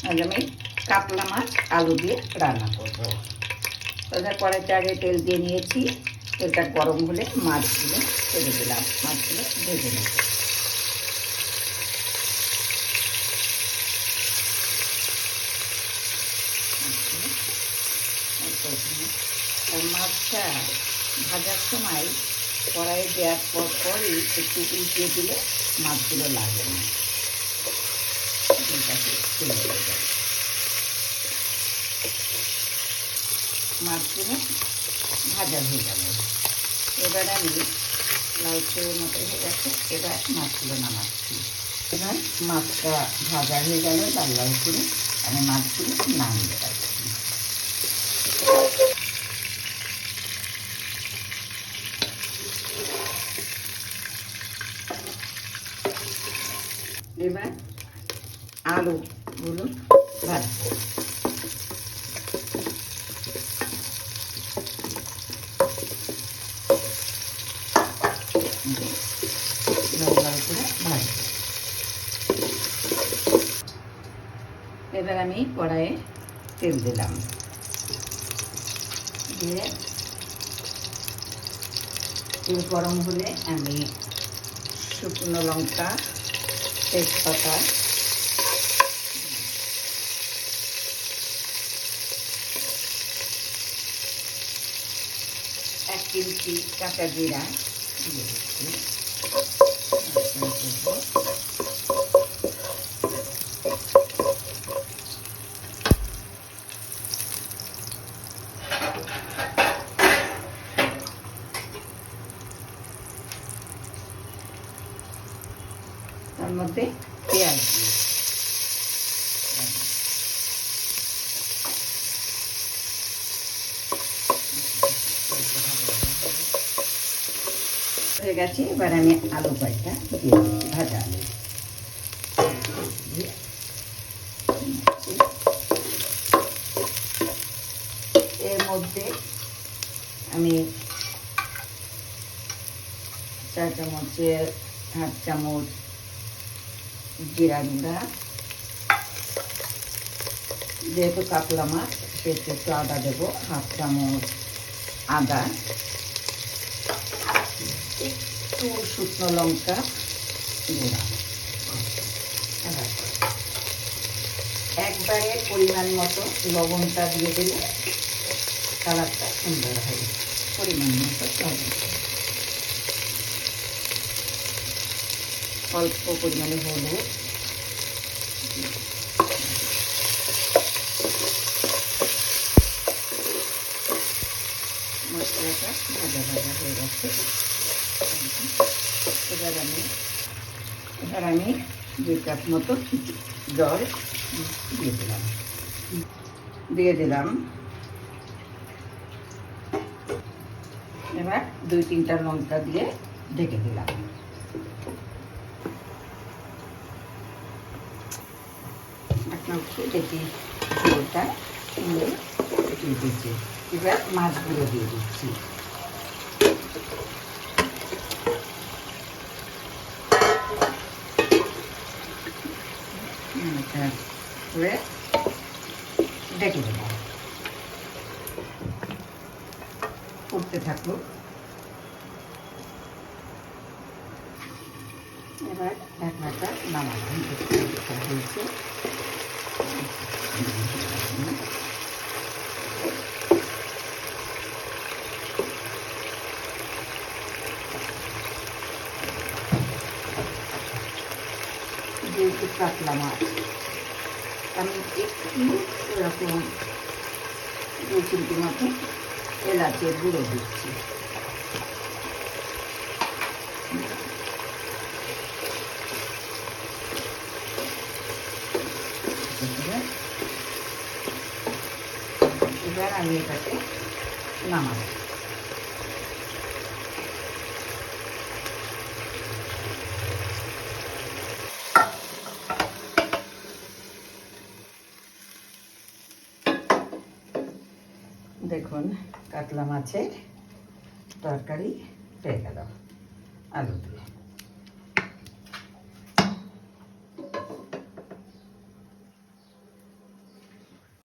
আজ আমি কাতলা মাছ আলু দিয়ে রান্না করব। তাহলে কড়াইতে আগে তেল দিয়ে নিয়েছি, তেলটা গরম হলে মাছগুলো ছেড়ে দিলাম, মাছগুলো ভেজে নেব। আর মাছটা ভাজার সময় কড়াইয়ে দেওয়ার পরই একটু উল্টিয়ে দিলে মাছগুলো লাগবে না, মাছগুলো ভাজা হয়ে গেল। এবার আমি লালচের মতো হয়ে গেছে, এবার মাছগুলো নামাচ্ছি। এবার মাছটা ভাজা হয়ে গেল লাল লাল করে, আমি মাছগুলো নামিয়ে রাখছি। এবার আলুগুলো ভাজবো। লাল লাল করে ভাজবো। এবার আমি কড়াইয়ে তেল দিলাম, দিয়ে তেল গরম হলে আমি শুকনো লঙ্কা, তেজপাতা, এক চিমটি কাঁচা জিরা দিয়ে দিচ্ছি। তার মধ্যে পেঁয়াজ দিয়ে হয়ে গেছে। এবার আমি আলু কয়েকটা দিয়ে দিচ্ছি, ভাজা আলু। এর মধ্যে আমি 4 চামচের 1/2 চামচ জিরা গুঁড়া, যেহেতু কাতলা মাছ সেহেতু একটু আদা দেবো, 1/2 চামচ আদা, একটু শুকনো লঙ্কা গুঁড়া, একবারে পরিমাণ মতো লবণটা দিয়ে দিলে কালারটা সুন্দর হবে। পরিমাণ মতো লবণ, অল্প পরিমাণে হলুদ, মশলাটা ভাজা ভাজা হয়ে গেছে। এবার আমি 2 কাপ মতো জল দিয়ে দিলাম। এবার 2-3টা লঙ্কা দিয়ে ঢেকে দিলাম। দেখি ঝোলটা দিয়ে দিচ্ছি। এবার মাছগুলো দিয়ে দিচ্ছি। ডেকে দিলাম, ফুটতে থাকুক। এবার ঢাকনাটা নামালাম, হয়েছে। যেহেতু কাতলা মাছ, আমি একটু এরকম 2 চিমটি মতো এলাচের গুঁড়ো দিচ্ছি। এবার আমি এটাকে নামাবো। দেখুন কাতলা মাছের তরকারি হয়ে গেল আলু দিয়ে।